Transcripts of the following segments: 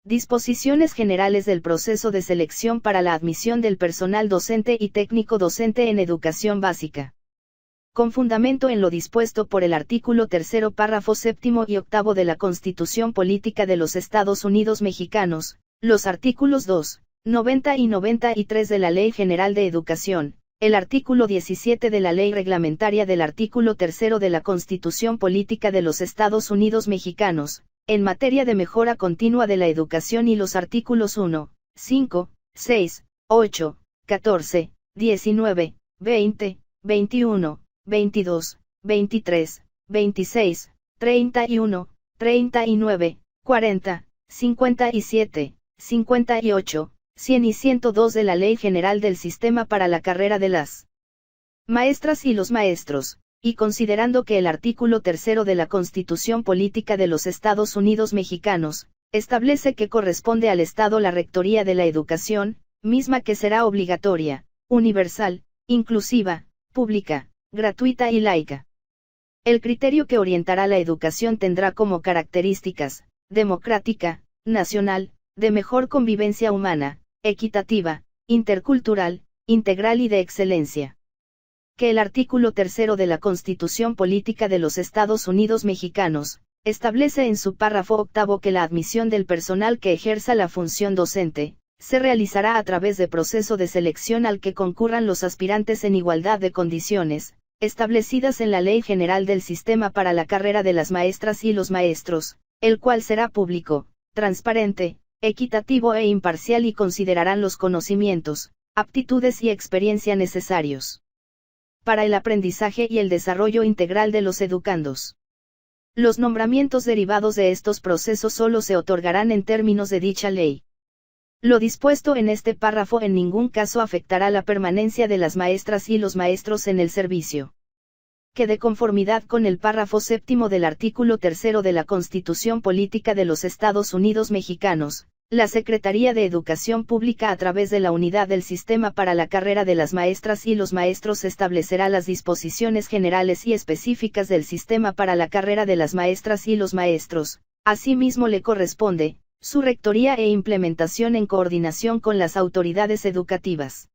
Disposiciones generales del proceso de selección para la admisión del personal docente y técnico docente en educación básica. Con fundamento en lo dispuesto por el artículo 3, párrafo 7 y 8 de la Constitución Política de los Estados Unidos Mexicanos, los artículos 2, 90 y 93 de la Ley General de Educación, el artículo 17 de la Ley Reglamentaria del artículo 3 de la Constitución Política de los Estados Unidos Mexicanos, en materia de mejora continua de la educación y los artículos 1, 5, 6, 8, 14, 19, 20, 21, 22, 23, 26, 31, 39, 40, 57, 58, 100 y 102 de la Ley General del Sistema para la Carrera de las Maestras y los Maestros, y considerando que el artículo 3 de la Constitución Política de los Estados Unidos Mexicanos, establece que corresponde al Estado la rectoría de la educación, misma que será obligatoria, universal, inclusiva, pública, gratuita y laica. El criterio que orientará la educación tendrá como características, democrática, nacional, de mejor convivencia humana, equitativa, intercultural, integral y de excelencia. Que el artículo 3 de la Constitución Política de los Estados Unidos Mexicanos, establece en su párrafo 8 que la admisión del personal que ejerza la función docente, se realizará a través de proceso de selección al que concurran los aspirantes en igualdad de condiciones, establecidas en la Ley General del Sistema para la Carrera de las Maestras y los Maestros, el cual será público, transparente, equitativo e imparcial y considerarán los conocimientos, aptitudes y experiencia necesarios para el aprendizaje y el desarrollo integral de los educandos. Los nombramientos derivados de estos procesos solo se otorgarán en términos de dicha ley. Lo dispuesto en este párrafo en ningún caso afectará la permanencia de las maestras y los maestros en el servicio. Que de conformidad con el párrafo 7 del artículo 3 de la Constitución Política de los Estados Unidos Mexicanos, la Secretaría de Educación Pública a través de la Unidad del Sistema para la Carrera de las Maestras y los Maestros establecerá las disposiciones generales y específicas del Sistema para la Carrera de las Maestras y los Maestros. Asimismo le corresponde su rectoría e implementación en coordinación con las autoridades educativas.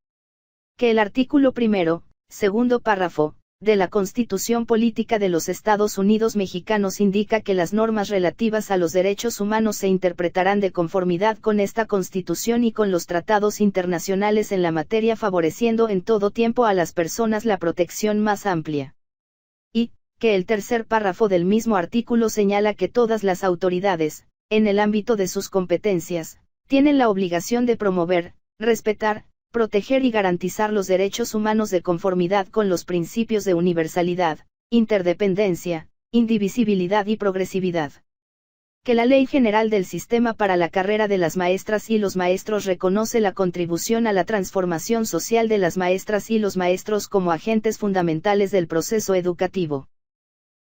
Que el artículo 1, segundo párrafo, de la Constitución Política de los Estados Unidos Mexicanos indica que las normas relativas a los derechos humanos se interpretarán de conformidad con esta Constitución y con los tratados internacionales en la materia, favoreciendo en todo tiempo a las personas la protección más amplia. Y, que el tercer párrafo del mismo artículo señala que todas las autoridades, en el ámbito de sus competencias, tienen la obligación de promover, respetar, proteger y garantizar los derechos humanos de conformidad con los principios de universalidad, interdependencia, indivisibilidad y progresividad. Que la Ley General del Sistema para la Carrera de las Maestras y los Maestros reconoce la contribución a la transformación social de las maestras y los maestros como agentes fundamentales del proceso educativo.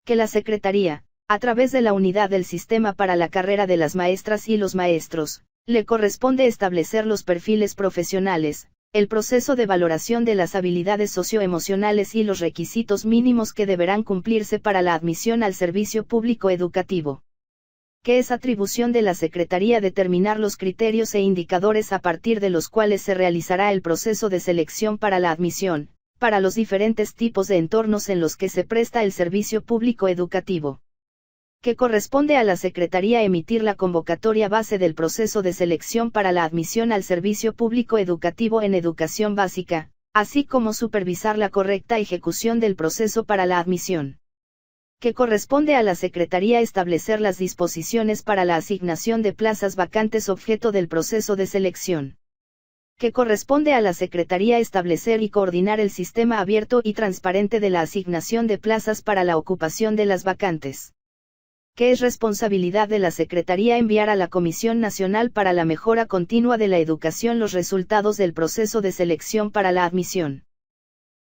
Que la Secretaría, a través de la Unidad del Sistema para la Carrera de las Maestras y los Maestros, le corresponde establecer los perfiles profesionales, el proceso de valoración de las habilidades socioemocionales y los requisitos mínimos que deberán cumplirse para la admisión al servicio público educativo. Que es atribución de la Secretaría determinar los criterios e indicadores a partir de los cuales se realizará el proceso de selección para la admisión, para los diferentes tipos de entornos en los que se presta el servicio público educativo. Que corresponde a la Secretaría emitir la convocatoria base del proceso de selección para la admisión al servicio público educativo en educación básica, así como supervisar la correcta ejecución del proceso para la admisión. Que corresponde a la Secretaría establecer las disposiciones para la asignación de plazas vacantes objeto del proceso de selección. Que corresponde a la Secretaría establecer y coordinar el sistema abierto y transparente de la asignación de plazas para la ocupación de las vacantes. Que es responsabilidad de la Secretaría enviar a la Comisión Nacional para la Mejora Continua de la Educación los resultados del proceso de selección para la admisión.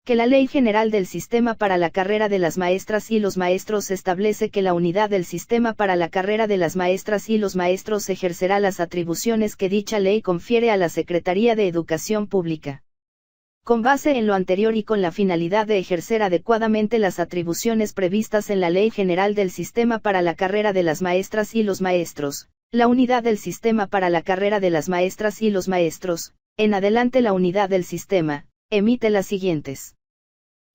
Que la Ley General del Sistema para la Carrera de las Maestras y los Maestros establece que la Unidad del Sistema para la Carrera de las Maestras y los Maestros ejercerá las atribuciones que dicha ley confiere a la Secretaría de Educación Pública. Con base en lo anterior y con la finalidad de ejercer adecuadamente las atribuciones previstas en la Ley General del Sistema para la Carrera de las Maestras y los Maestros, La unidad del sistema para la carrera de las maestras y los maestros, en adelante la unidad del sistema, emite las siguientes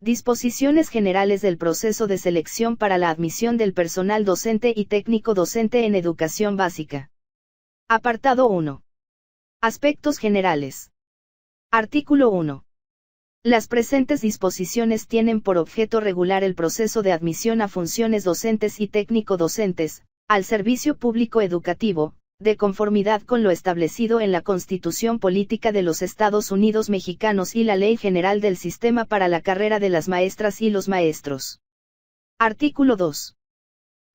disposiciones generales del proceso de selección para la admisión del personal docente y técnico docente en educación básica. Apartado 1. Aspectos generales. Artículo 1. Las presentes disposiciones tienen por objeto regular el proceso de admisión a funciones docentes y técnico-docentes, al servicio público educativo, de conformidad con lo establecido en la Constitución Política de los Estados Unidos Mexicanos y la Ley General del Sistema para la Carrera de las Maestras y los Maestros. Artículo 2.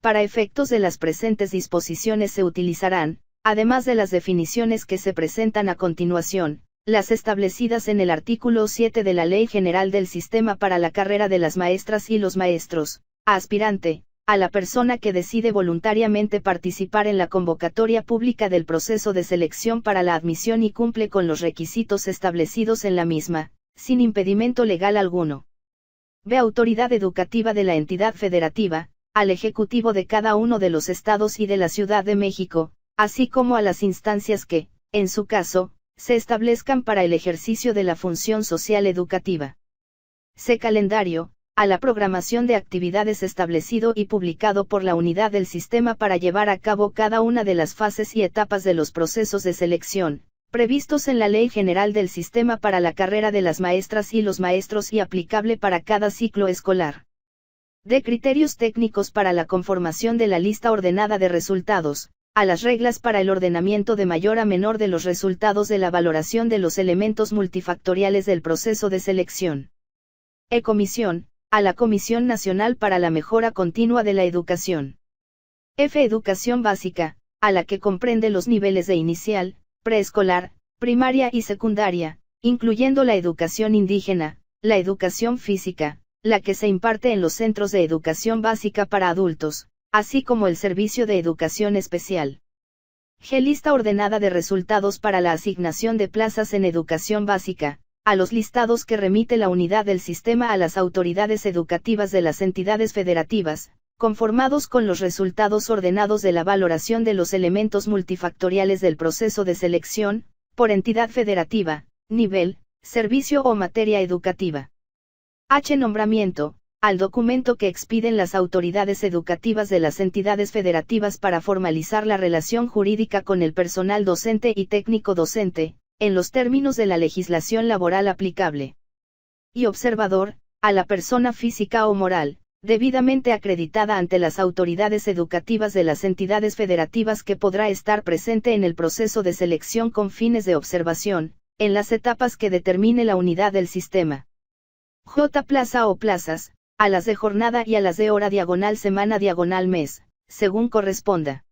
Para efectos de las presentes disposiciones se utilizarán, además de las definiciones que se presentan a continuación, las establecidas en el artículo 7 de la Ley General del Sistema para la Carrera de las Maestras y los Maestros, aspirante, a la persona que decide voluntariamente participar en la convocatoria pública del proceso de selección para la admisión y cumple con los requisitos establecidos en la misma, sin impedimento legal alguno. B. Autoridad educativa de la entidad federativa, al Ejecutivo de cada uno de los estados y de la Ciudad de México, así como a las instancias que, en su caso, se establezcan para el ejercicio de la función social educativa. C. Calendario, a la programación de actividades establecido y publicado por la unidad del sistema para llevar a cabo cada una de las fases y etapas de los procesos de selección, previstos en la Ley General del Sistema para la Carrera de las Maestras y los Maestros y aplicable para cada ciclo escolar. D. Criterios técnicos para la conformación de la lista ordenada de resultados, a las reglas para el ordenamiento de mayor a menor de los resultados de la valoración de los elementos multifactoriales del proceso de selección. E. Comisión, a la Comisión Nacional para la Mejora Continua de la Educación. F. Educación básica, a la que comprende los niveles de inicial, preescolar, primaria y secundaria, incluyendo la educación indígena, la educación física, la que se imparte en los centros de educación básica para adultos, así como el servicio de educación especial. G. Lista ordenada de resultados para la asignación de plazas en educación básica, a los listados que remite la unidad del sistema a las autoridades educativas de las entidades federativas, conformados con los resultados ordenados de la valoración de los elementos multifactoriales del proceso de selección, por entidad federativa, nivel, servicio o materia educativa. H. Nombramiento, al documento que expiden las autoridades educativas de las entidades federativas para formalizar la relación jurídica con el personal docente y técnico docente, en los términos de la legislación laboral aplicable. Y observador, a la persona física o moral, debidamente acreditada ante las autoridades educativas de las entidades federativas que podrá estar presente en el proceso de selección con fines de observación, en las etapas que determine la unidad del sistema. J. Plaza o plazas, a las de jornada y a las de hora diagonal semana diagonal mes, según corresponda.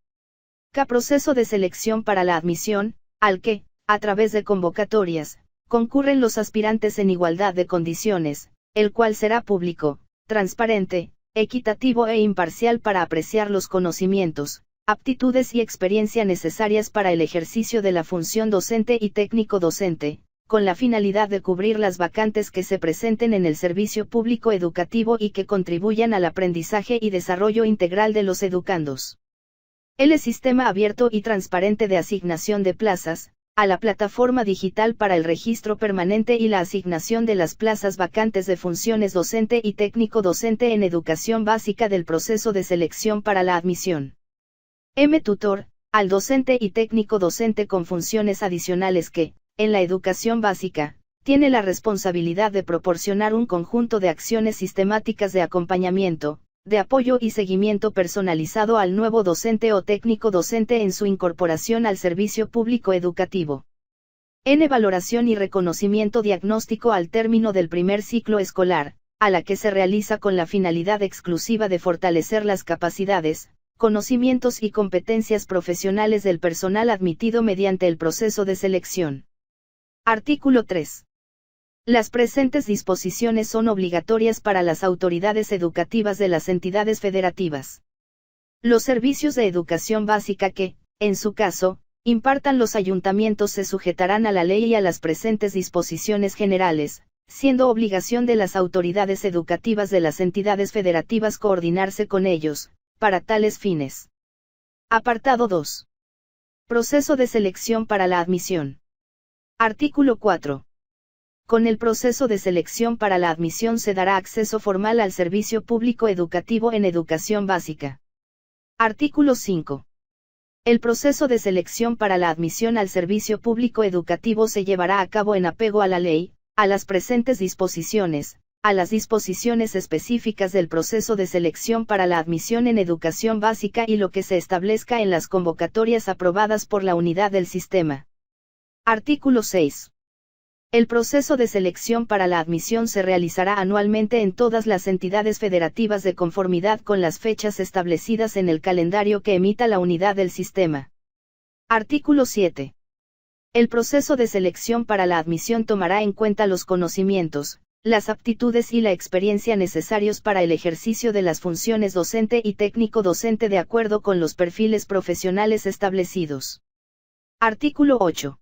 K. Proceso de selección para la admisión, al que, a través de convocatorias, concurren los aspirantes en igualdad de condiciones, el cual será público, transparente, equitativo e imparcial para apreciar los conocimientos, aptitudes y experiencia necesarias para el ejercicio de la función docente y técnico docente, con la finalidad de cubrir las vacantes que se presenten en el servicio público educativo y que contribuyan al aprendizaje y desarrollo integral de los educandos. El sistema abierto y transparente de asignación de plazas, a la plataforma digital para el registro permanente y la asignación de las plazas vacantes de funciones docente y técnico docente en educación básica del proceso de selección para la admisión. M. Tutor, al docente y técnico docente con funciones adicionales que, en la educación básica, tiene la responsabilidad de proporcionar un conjunto de acciones sistemáticas de acompañamiento, de apoyo y seguimiento personalizado al nuevo docente o técnico docente en su incorporación al servicio público educativo. N. Valoración y reconocimiento diagnóstico al término del primer ciclo escolar, a la que se realiza con la finalidad exclusiva de fortalecer las capacidades, conocimientos y competencias profesionales del personal admitido mediante el proceso de selección. Artículo 3. Las presentes disposiciones son obligatorias para las autoridades educativas de las entidades federativas. Los servicios de educación básica que, en su caso, impartan los ayuntamientos se sujetarán a la ley y a las presentes disposiciones generales, siendo obligación de las autoridades educativas de las entidades federativas coordinarse con ellos, para tales fines. Apartado 2. Proceso de selección para la admisión. Artículo 4. Con el proceso de selección para la admisión se dará acceso formal al servicio público educativo en educación básica. Artículo 5. El proceso de selección para la admisión al servicio público educativo se llevará a cabo en apego a la ley, a las presentes disposiciones, a las disposiciones específicas del proceso de selección para la admisión en educación básica y lo que se establezca en las convocatorias aprobadas por la unidad del sistema. Artículo 6. El proceso de selección para la admisión se realizará anualmente en todas las entidades federativas de conformidad con las fechas establecidas en el calendario que emita la unidad del sistema. Artículo 7. El proceso de selección para la admisión tomará en cuenta los conocimientos, las aptitudes y la experiencia necesarios para el ejercicio de las funciones docente y técnico docente de acuerdo con los perfiles profesionales establecidos. Artículo 8.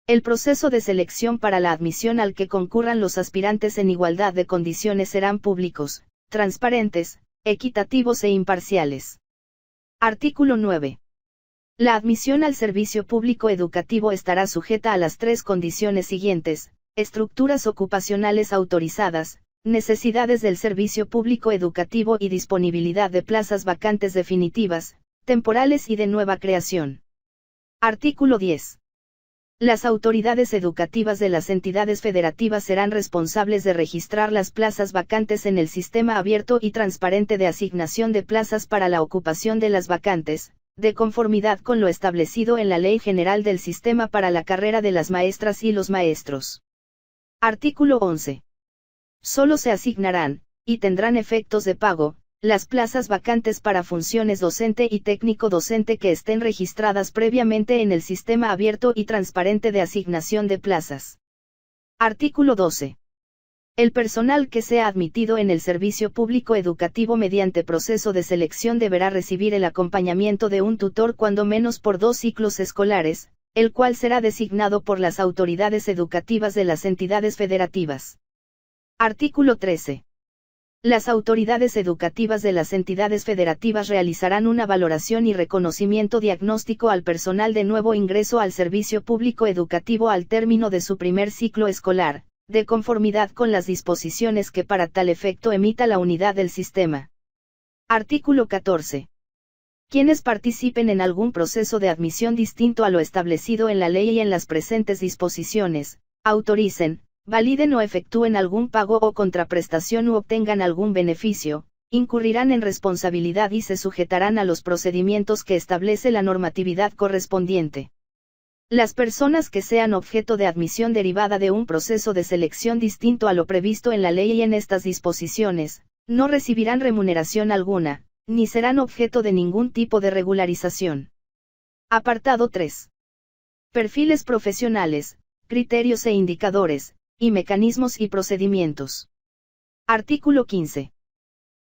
El proceso de selección para la admisión al que concurran los aspirantes en igualdad de condiciones serán públicos, transparentes, equitativos e imparciales. Artículo 9. La admisión al servicio público educativo estará sujeta a las 3 condiciones siguientes: estructuras ocupacionales autorizadas, necesidades del servicio público educativo y disponibilidad de plazas vacantes definitivas, temporales y de nueva creación. Artículo 10. Las autoridades educativas de las entidades federativas serán responsables de registrar las plazas vacantes en el sistema abierto y transparente de asignación de plazas para la ocupación de las vacantes, de conformidad con lo establecido en la Ley General del Sistema para la carrera de las maestras y los maestros. Artículo 11. Solo se asignarán, y tendrán efectos de pago, las plazas vacantes para funciones docente y técnico docente que estén registradas previamente en el sistema abierto y transparente de asignación de plazas. Artículo 12. El personal que sea admitido en el servicio público educativo mediante proceso de selección deberá recibir el acompañamiento de un tutor cuando menos por 2 ciclos escolares, el cual será designado por las autoridades educativas de las entidades federativas. Artículo 13. Las autoridades educativas de las entidades federativas realizarán una valoración y reconocimiento diagnóstico al personal de nuevo ingreso al servicio público educativo al término de su primer ciclo escolar, de conformidad con las disposiciones que para tal efecto emita la unidad del sistema. Artículo 14. Quienes participen en algún proceso de admisión distinto a lo establecido en la ley y en las presentes disposiciones, autoricen, validen o efectúen algún pago o contraprestación u obtengan algún beneficio, incurrirán en responsabilidad y se sujetarán a los procedimientos que establece la normatividad correspondiente. Las personas que sean objeto de admisión derivada de un proceso de selección distinto a lo previsto en la ley y en estas disposiciones, no recibirán remuneración alguna, ni serán objeto de ningún tipo de regularización. Apartado 3. Perfiles profesionales, criterios e indicadores, y mecanismos y procedimientos. Artículo 15.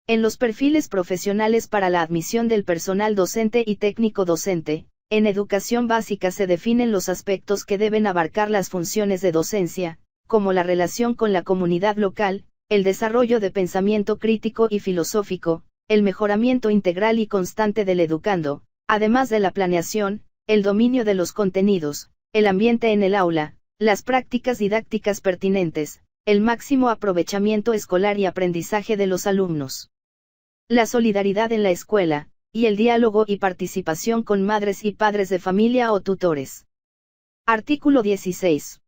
En los perfiles profesionales para la admisión del personal docente y técnico docente, en educación básica se definen los aspectos que deben abarcar las funciones de docencia, como la relación con la comunidad local, el desarrollo de pensamiento crítico y filosófico, el mejoramiento integral y constante del educando, además de la planeación, el dominio de los contenidos, el ambiente en el aula, las prácticas didácticas pertinentes, el máximo aprovechamiento escolar y aprendizaje de los alumnos. La solidaridad en la escuela, y el diálogo y participación con madres y padres de familia o tutores. Artículo 16.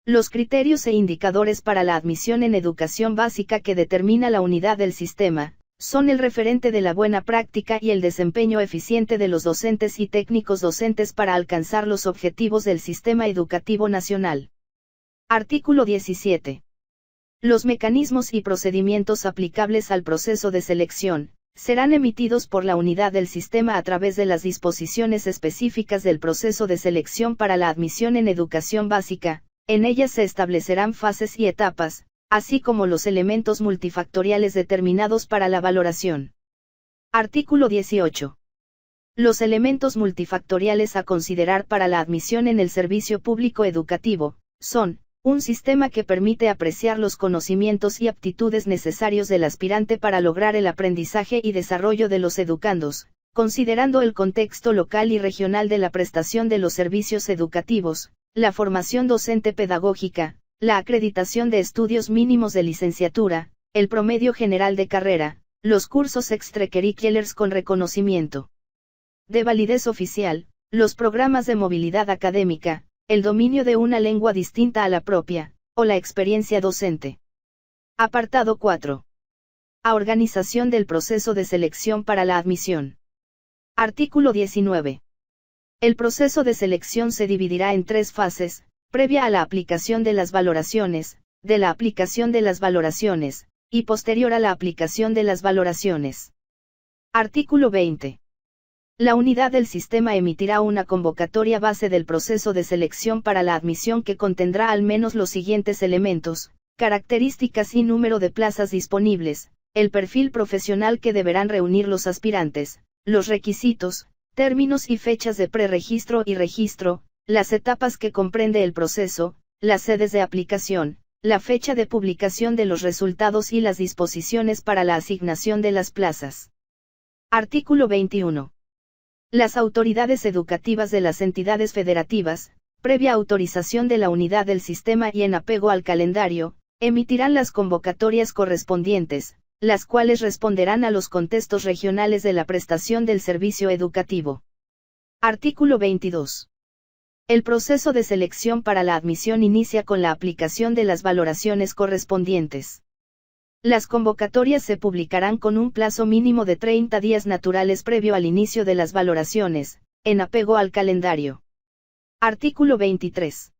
Los criterios e indicadores para la admisión en educación básica que determina la unidad del sistema, son el referente de la buena práctica y el desempeño eficiente de los docentes y técnicos docentes para alcanzar los objetivos del sistema educativo nacional. Artículo 17. Los mecanismos y procedimientos aplicables al proceso de selección, serán emitidos por la unidad del sistema a través de las disposiciones específicas del proceso de selección para la admisión en educación básica. En ellas se establecerán fases y etapas, así como los elementos multifactoriales determinados para la valoración. Artículo 18. Los elementos multifactoriales a considerar para la admisión en el servicio público educativo, son, un sistema que permite apreciar los conocimientos y aptitudes necesarios del aspirante para lograr el aprendizaje y desarrollo de los educandos, considerando el contexto local y regional de la prestación de los servicios educativos, la formación docente pedagógica, la acreditación de estudios mínimos de licenciatura, el promedio general de carrera, los cursos extracurriculars con reconocimiento de validez oficial, los programas de movilidad académica, el dominio de una lengua distinta a la propia, o la experiencia docente. Apartado 4. A organización del proceso de selección para la admisión. Artículo 19. El proceso de selección se dividirá en 3 fases, previa a la aplicación de las valoraciones, de la aplicación de las valoraciones, y posterior a la aplicación de las valoraciones. Artículo 20. La unidad del sistema emitirá una convocatoria base del proceso de selección para la admisión que contendrá al menos los siguientes elementos: características y número de plazas disponibles, el perfil profesional que deberán reunir los aspirantes, los requisitos, términos y fechas de preregistro y registro, las etapas que comprende el proceso, las sedes de aplicación, la fecha de publicación de los resultados y las disposiciones para la asignación de las plazas. Artículo 21. Las autoridades educativas de las entidades federativas, previa autorización de la unidad del sistema y en apego al calendario, emitirán las convocatorias correspondientes, las cuales responderán a los contextos regionales de la prestación del servicio educativo. Artículo 22. El proceso de selección para la admisión inicia con la aplicación de las valoraciones correspondientes. Las convocatorias se publicarán con un plazo mínimo de 30 días naturales previo al inicio de las valoraciones, en apego al calendario. Artículo 23.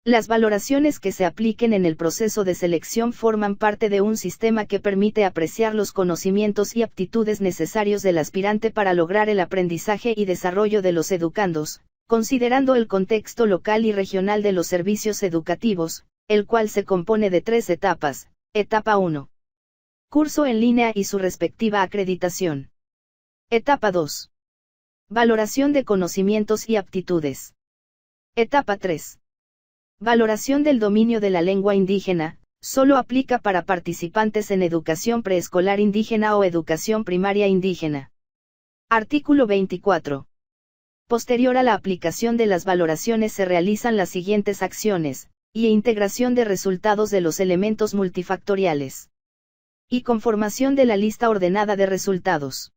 Las valoraciones que se apliquen en el proceso de selección forman parte de un sistema que permite apreciar los conocimientos y aptitudes necesarios del aspirante para lograr el aprendizaje y desarrollo de los educandos, considerando el contexto local y regional de los servicios educativos, el cual se compone de 3 etapas. Etapa 1. Curso en línea y su respectiva acreditación. Etapa 2. Valoración de conocimientos y aptitudes. Etapa 3. Valoración del dominio de la lengua indígena, solo aplica para participantes en educación preescolar indígena o educación primaria indígena. Artículo 24. Posterior a la aplicación de las valoraciones se realizan las siguientes acciones: y integración de resultados de los elementos multifactoriales, y conformación de la lista ordenada de resultados,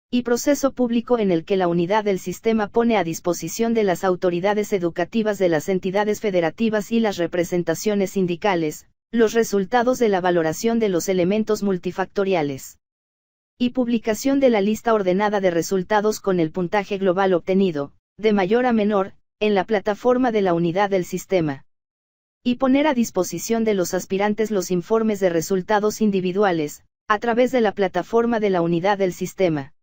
y proceso público en el que la unidad del sistema pone a disposición de las autoridades educativas de las entidades federativas y las representaciones sindicales, los resultados de la valoración de los elementos multifactoriales, y publicación de la lista ordenada de resultados con el puntaje global obtenido, de mayor a menor, en la plataforma de la unidad del sistema, y poner a disposición de los aspirantes los informes de resultados individuales, a través de la plataforma de la unidad del sistema,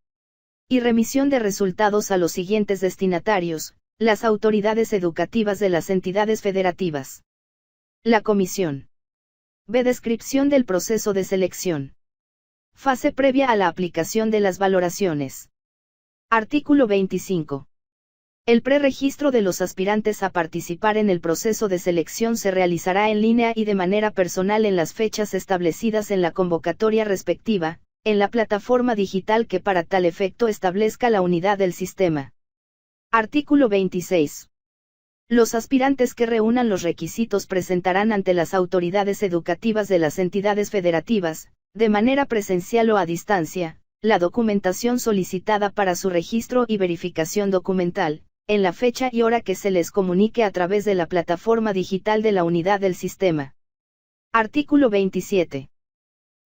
y remisión de resultados a los siguientes destinatarios: las autoridades educativas de las entidades federativas. La comisión. B. Descripción del proceso de selección. Fase previa a la aplicación de las valoraciones. Artículo 25. El preregistro de los aspirantes a participar en el proceso de selección se realizará en línea y de manera personal en las fechas establecidas en la convocatoria respectiva, en la plataforma digital que para tal efecto establezca la unidad del sistema. Artículo 26. Los aspirantes que reúnan los requisitos presentarán ante las autoridades educativas de las entidades federativas, de manera presencial o a distancia, la documentación solicitada para su registro y verificación documental, en la fecha y hora que se les comunique a través de la plataforma digital de la unidad del sistema. Artículo 27.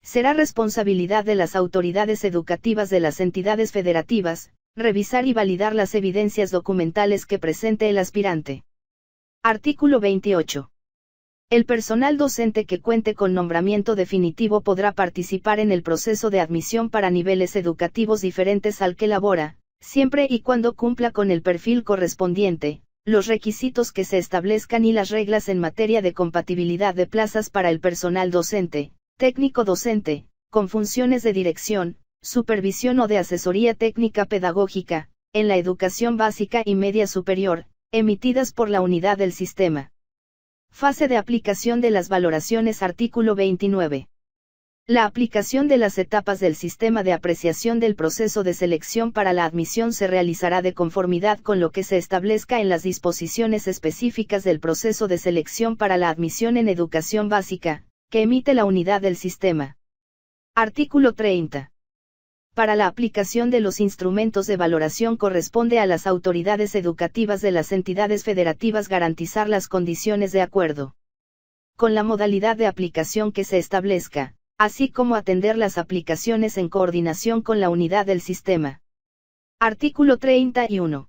Será responsabilidad de las autoridades educativas de las entidades federativas, revisar y validar las evidencias documentales que presente el aspirante. Artículo 28. El personal docente que cuente con nombramiento definitivo podrá participar en el proceso de admisión para niveles educativos diferentes al que labora, siempre y cuando cumpla con el perfil correspondiente, los requisitos que se establezcan y las reglas en materia de compatibilidad de plazas para el personal docente, técnico docente, con funciones de dirección, supervisión o de asesoría técnica pedagógica, en la educación básica y media superior, emitidas por la unidad del sistema. Fase de aplicación de las valoraciones. Artículo 29. La aplicación de las etapas del sistema de apreciación del proceso de selección para la admisión se realizará de conformidad con lo que se establezca en las disposiciones específicas del proceso de selección para la admisión en educación básica, que emite la unidad del sistema. Artículo 30. Para la aplicación de los instrumentos de valoración corresponde a las autoridades educativas de las entidades federativas garantizar las condiciones de acuerdo con la modalidad de aplicación que se establezca, así como atender las aplicaciones en coordinación con la unidad del sistema. Artículo 31.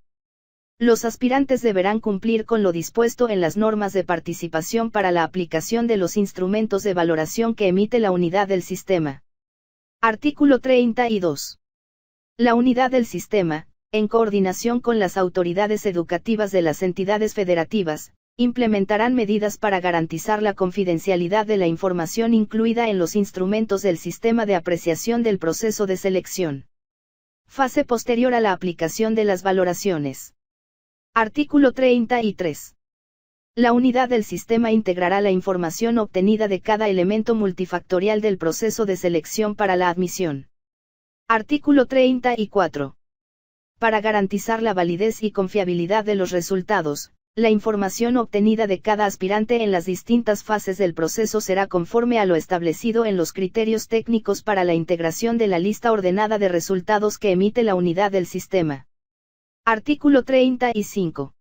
Los aspirantes deberán cumplir con lo dispuesto en las normas de participación para la aplicación de los instrumentos de valoración que emite la unidad del sistema. Artículo 32. La unidad del sistema, en coordinación con las autoridades educativas de las entidades federativas, implementarán medidas para garantizar la confidencialidad de la información incluida en los instrumentos del sistema de apreciación del proceso de selección. Fase posterior a la aplicación de las valoraciones. Artículo 33. La unidad del sistema integrará la información obtenida de cada elemento multifactorial del proceso de selección para la admisión. Artículo 34. Para garantizar la validez y confiabilidad de los resultados, la información obtenida de cada aspirante en las distintas fases del proceso será conforme a lo establecido en los criterios técnicos para la integración de la lista ordenada de resultados que emite la unidad del sistema. Artículo 35.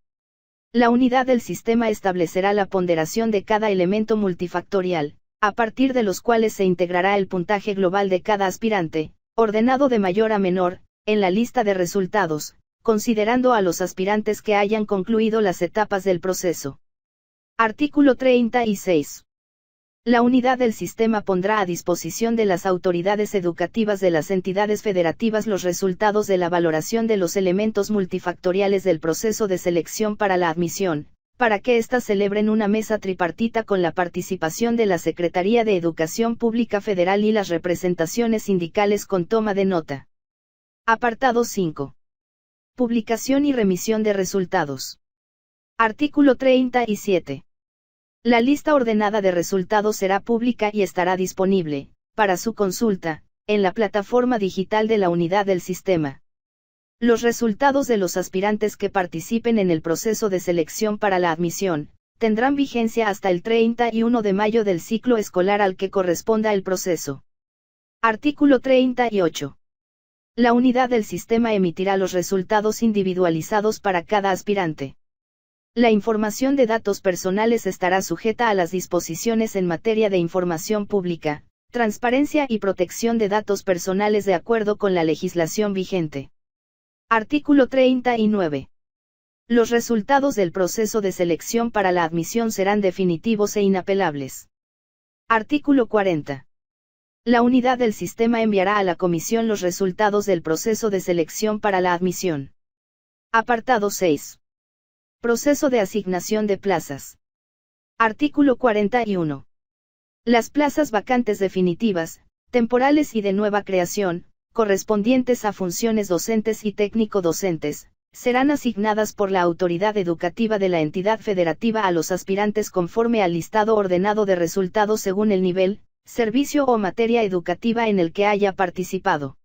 La unidad del sistema establecerá la ponderación de cada elemento multifactorial, a partir de los cuales se integrará el puntaje global de cada aspirante, ordenado de mayor a menor, en la lista de resultados, considerando a los aspirantes que hayan concluido las etapas del proceso. Artículo 36. La unidad del sistema pondrá a disposición de las autoridades educativas de las entidades federativas los resultados de la valoración de los elementos multifactoriales del proceso de selección para la admisión, para que éstas celebren una mesa tripartita con la participación de la Secretaría de Educación Pública Federal y las representaciones sindicales con toma de nota. Apartado 5. Publicación y remisión de resultados. Artículo 37. La lista ordenada de resultados será pública y estará disponible, para su consulta, en la plataforma digital de la unidad del sistema. Los resultados de los aspirantes que participen en el proceso de selección para la admisión, tendrán vigencia hasta el 31 de mayo del ciclo escolar al que corresponda el proceso. Artículo 38. La unidad del sistema emitirá los resultados individualizados para cada aspirante. La información de datos personales estará sujeta a las disposiciones en materia de información pública, transparencia y protección de datos personales de acuerdo con la legislación vigente. Artículo 39. Los resultados del proceso de selección para la admisión serán definitivos e inapelables. Artículo 40. La unidad del sistema enviará a la Comisión los resultados del proceso de selección para la admisión. Apartado 6. Proceso de asignación de plazas. Artículo 41. Las plazas vacantes definitivas, temporales y de nueva creación, correspondientes a funciones docentes y técnico-docentes, serán asignadas por la autoridad educativa de la entidad federativa a los aspirantes conforme al listado ordenado de resultados según el nivel, servicio o materia educativa en el que haya participado.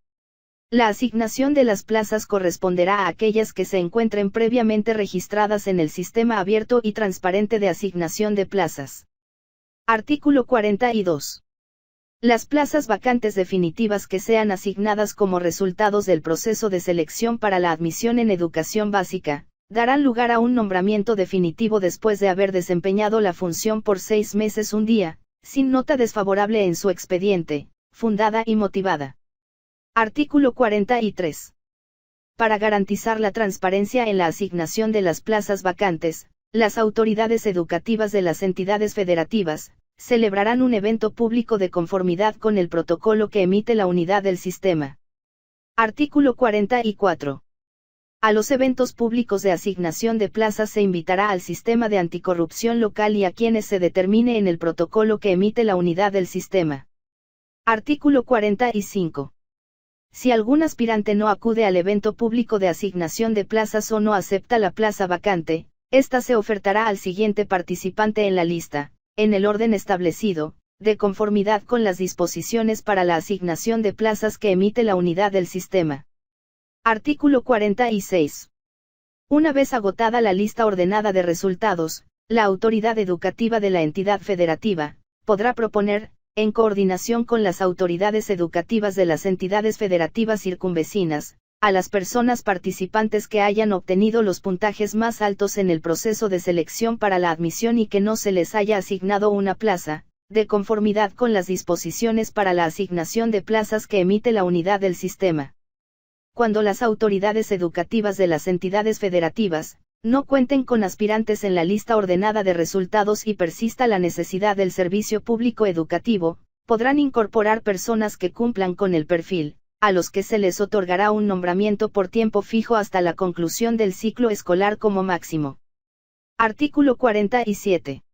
La asignación de las plazas corresponderá a aquellas que se encuentren previamente registradas en el sistema abierto y transparente de asignación de plazas. Artículo 42. Las plazas vacantes definitivas que sean asignadas como resultados del proceso de selección para la admisión en educación básica, darán lugar a un nombramiento definitivo después de haber desempeñado la función por 6 meses un día, sin nota desfavorable en su expediente, fundada y motivada. Artículo 43. Para garantizar la transparencia en la asignación de las plazas vacantes, las autoridades educativas de las entidades federativas, celebrarán un evento público de conformidad con el protocolo que emite la unidad del sistema. Artículo 44. A los eventos públicos de asignación de plazas se invitará al sistema de anticorrupción local y a quienes se determine en el protocolo que emite la unidad del sistema. Artículo 45. Si algún aspirante no acude al evento público de asignación de plazas o no acepta la plaza vacante, ésta se ofertará al siguiente participante en la lista, en el orden establecido, de conformidad con las disposiciones para la asignación de plazas que emite la unidad del sistema. Artículo 46. Una vez agotada la lista ordenada de resultados, la autoridad educativa de la entidad federativa podrá proponer, en coordinación con las autoridades educativas de las entidades federativas circunvecinas, a las personas participantes que hayan obtenido los puntajes más altos en el proceso de selección para la admisión y que no se les haya asignado una plaza, de conformidad con las disposiciones para la asignación de plazas que emite la unidad del sistema. Cuando las autoridades educativas de las entidades federativas no cuenten con aspirantes en la lista ordenada de resultados y persista la necesidad del servicio público educativo, podrán incorporar personas que cumplan con el perfil, a los que se les otorgará un nombramiento por tiempo fijo hasta la conclusión del ciclo escolar como máximo. Artículo 47.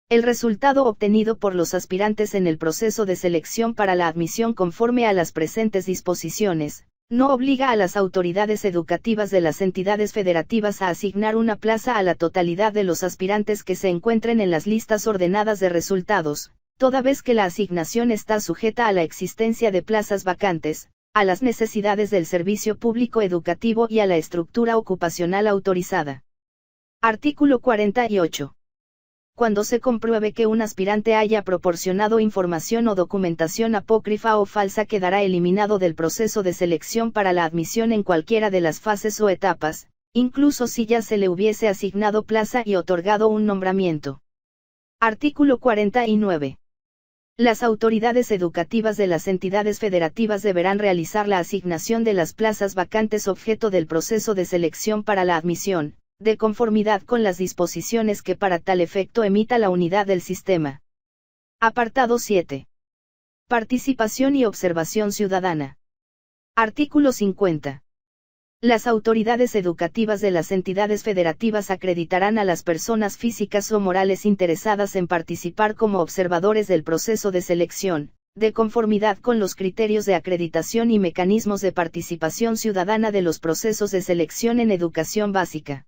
El resultado obtenido por los aspirantes en el proceso de selección para la admisión conforme a las presentes disposiciones, no obliga a las autoridades educativas de las entidades federativas a asignar una plaza a la totalidad de los aspirantes que se encuentren en las listas ordenadas de resultados, toda vez que la asignación está sujeta a la existencia de plazas vacantes, a las necesidades del servicio público educativo y a la estructura ocupacional autorizada. Artículo 48. Cuando se compruebe que un aspirante haya proporcionado información o documentación apócrifa o falsa, quedará eliminado del proceso de selección para la admisión en cualquiera de las fases o etapas, incluso si ya se le hubiese asignado plaza y otorgado un nombramiento. Artículo 49. Las autoridades educativas de las entidades federativas deberán realizar la asignación de las plazas vacantes objeto del proceso de selección para la admisión, de conformidad con las disposiciones que para tal efecto emita la unidad del sistema. Apartado 7. Participación y observación ciudadana. Artículo 50. Las autoridades educativas de las entidades federativas acreditarán a las personas físicas o morales interesadas en participar como observadores del proceso de selección, de conformidad con los criterios de acreditación y mecanismos de participación ciudadana de los procesos de selección en educación básica.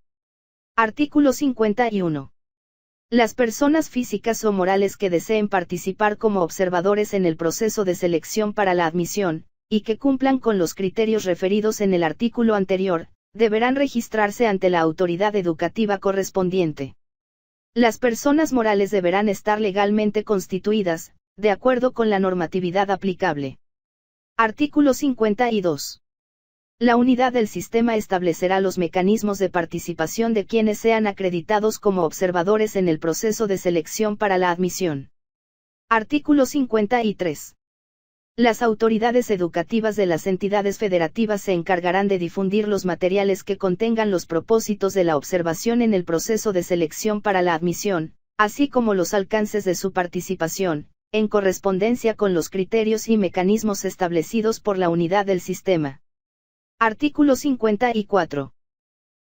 Artículo 51. Las personas físicas o morales que deseen participar como observadores en el proceso de selección para la admisión, y que cumplan con los criterios referidos en el artículo anterior, deberán registrarse ante la autoridad educativa correspondiente. Las personas morales deberán estar legalmente constituidas, de acuerdo con la normatividad aplicable. Artículo 52. La unidad del sistema establecerá los mecanismos de participación de quienes sean acreditados como observadores en el proceso de selección para la admisión. Artículo 53. Las autoridades educativas de las entidades federativas se encargarán de difundir los materiales que contengan los propósitos de la observación en el proceso de selección para la admisión, así como los alcances de su participación, en correspondencia con los criterios y mecanismos establecidos por la unidad del sistema. Artículo 54.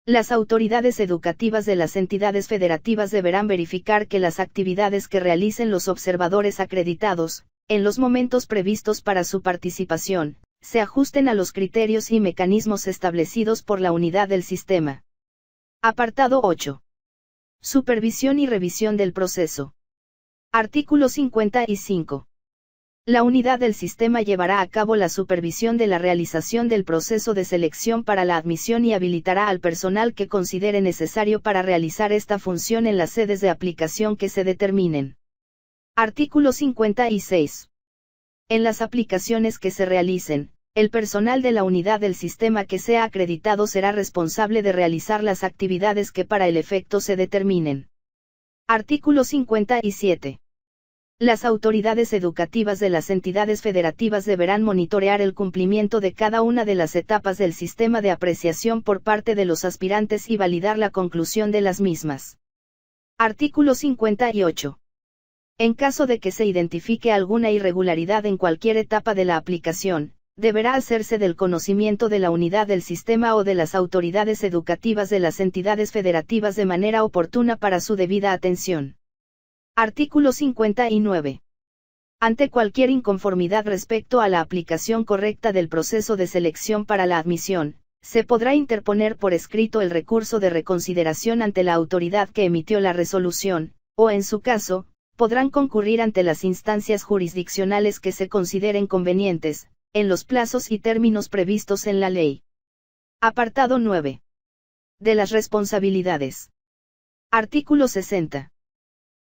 Las autoridades educativas de las entidades federativas deberán verificar que las actividades que realicen los observadores acreditados, en los momentos previstos para su participación, se ajusten a los criterios y mecanismos establecidos por la unidad del sistema. Apartado 8. Supervisión y revisión del proceso. Artículo 55. La unidad del sistema llevará a cabo la supervisión de la realización del proceso de selección para la admisión y habilitará al personal que considere necesario para realizar esta función en las sedes de aplicación que se determinen. Artículo 56. En las aplicaciones que se realicen, el personal de la unidad del sistema que sea acreditado será responsable de realizar las actividades que para el efecto se determinen. Artículo 57. Las autoridades educativas de las entidades federativas deberán monitorear el cumplimiento de cada una de las etapas del sistema de apreciación por parte de los aspirantes y validar la conclusión de las mismas. Artículo 58. En caso de que se identifique alguna irregularidad en cualquier etapa de la aplicación, deberá hacerse del conocimiento de la unidad del sistema o de las autoridades educativas de las entidades federativas de manera oportuna para su debida atención. Artículo 59. Ante cualquier inconformidad respecto a la aplicación correcta del proceso de selección para la admisión, se podrá interponer por escrito el recurso de reconsideración ante la autoridad que emitió la resolución, o en su caso, podrán concurrir ante las instancias jurisdiccionales que se consideren convenientes, en los plazos y términos previstos en la ley. Apartado 9. De las responsabilidades. Artículo 60.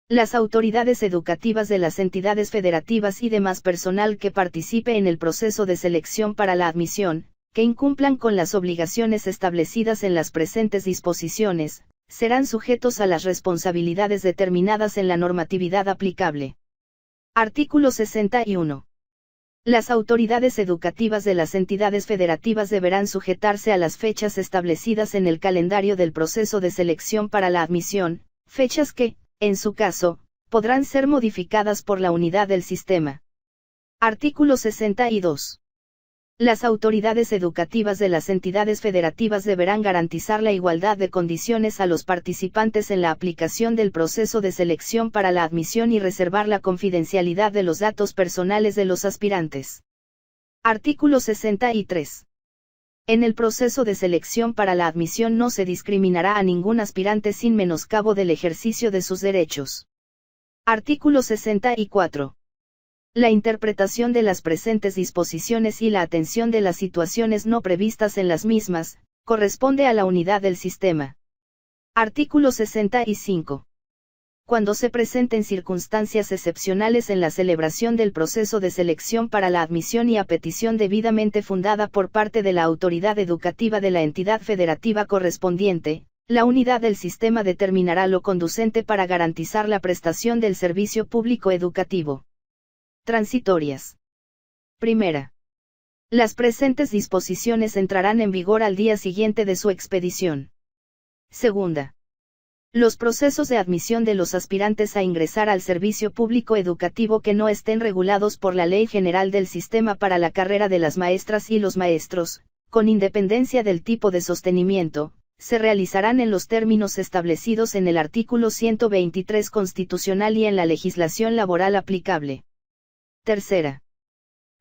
Las autoridades educativas de las entidades federativas y demás personal que participe en el proceso de selección para la admisión, que incumplan con las obligaciones establecidas en las presentes disposiciones, serán sujetos a las responsabilidades determinadas en la normatividad aplicable. Artículo 61. Las autoridades educativas de las entidades federativas deberán sujetarse a las fechas establecidas en el calendario del proceso de selección para la admisión, fechas que, en su caso, podrán ser modificadas por la unidad del sistema. Artículo 62. Las autoridades educativas de las entidades federativas deberán garantizar la igualdad de condiciones a los participantes en la aplicación del proceso de selección para la admisión y reservar la confidencialidad de los datos personales de los aspirantes. Artículo 63. En el proceso de selección para la admisión no se discriminará a ningún aspirante sin menoscabo del ejercicio de sus derechos. Artículo 64. La interpretación de las presentes disposiciones y la atención de las situaciones no previstas en las mismas, corresponde a la unidad del sistema. Artículo 65. Cuando se presenten circunstancias excepcionales en la celebración del proceso de selección para la admisión y a petición debidamente fundada por parte de la autoridad educativa de la entidad federativa correspondiente, la unidad del sistema determinará lo conducente para garantizar la prestación del servicio público educativo. Transitorias. Primera. Las presentes disposiciones entrarán en vigor al día siguiente de su expedición. Segunda. Los procesos de admisión de los aspirantes a ingresar al servicio público educativo que no estén regulados por la Ley General del Sistema para la carrera de las maestras y los maestros, con independencia del tipo de sostenimiento, se realizarán en los términos establecidos en el artículo 123 constitucional y en la legislación laboral aplicable. Tercera.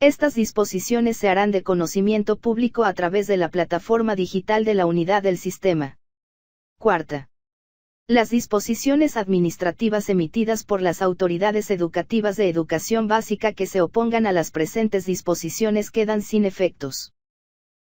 Estas disposiciones se harán de conocimiento público a través de la plataforma digital de la unidad del sistema. Cuarta. Las disposiciones administrativas emitidas por las autoridades educativas de educación básica que se opongan a las presentes disposiciones quedan sin efectos.